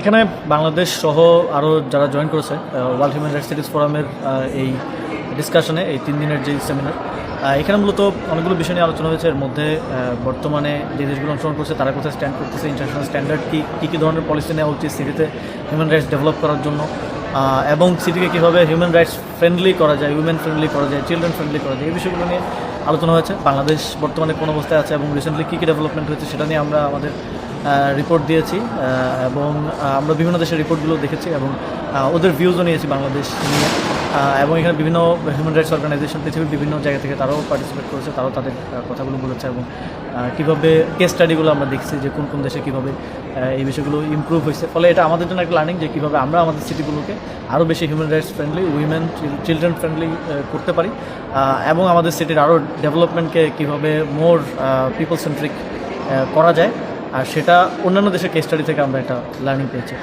এখানে বাংলাদেশ সহ আরও যারা জয়েন করেছে ওয়ার্ল্ড হিউম্যান রাইটস সিটিজ ফোরামের এই ডিসকাশনে, এই 3 দিনের যে সেমিনার, এখানে মূলত অনেকগুলো বিষয় নিয়ে আলোচনা হয়েছে। এর মধ্যে বর্তমানে যে দেশগুলো অংশগ্রহণ করছে তারা কোথায় স্ট্যান্ড করতেছে, ইন্টারন্যাশনাল স্ট্যান্ডার্ড কী ধরনের পলিসি নেওয়া উচিত সিটিতে হিউম্যান রাইটস ডেভেলপ করার জন্য, এবং সিটিকে কীভাবে হিউম্যান রাইটস ফ্রেন্ডলি করা যায়, উইমেন ফ্রেন্ডলি করা যায়, চিলড্রেন ফ্রেন্ডলি করা যায়, এই বিষয়গুলো নিয়ে আলোচনা হয়েছে। বাংলাদেশ বর্তমানে কোন অবস্থায় আছে এবং রিসেন্টলি কী ডেভেলপমেন্ট হয়েছে সেটা নিয়ে আমরা আমাদের রিপোর্ট দিয়েছি এবং আমরা বিভিন্ন দেশের রিপোর্টগুলো দেখেছি এবং ওদের ভিউজও নিয়েছি বাংলাদেশ নিয়ে। এবং এখানে বিভিন্ন হিউম্যান রাইটস অর্গানাইজেশন পৃথিবীর বিভিন্ন জায়গা থেকে তারাও পার্টিসিপেট করেছে, তারাও তাদের কথাগুলো বলেছে এবং কীভাবে কেস স্টাডিগুলো আমরা দেখছি যে কোন কোন দেশে কীভাবে এই বিষয়গুলো ইমপ্রুভ হয়েছে। ফলে এটা আমাদের জন্য একটা লার্নিং যে কীভাবে আমরা আমাদের সিটিগুলোকে আরও বেশি human rights friendly, women children friendly করতে পারি এবং আমাদের সিটির আরও ডেভেলপমেন্টকে কীভাবে মোর পিপল সেন্ট্রিক করা যায়। আর সেটা অন্যান্য দেশের কেস স্টাডি থেকে আমরা একটা লার্নিং পেয়েছি।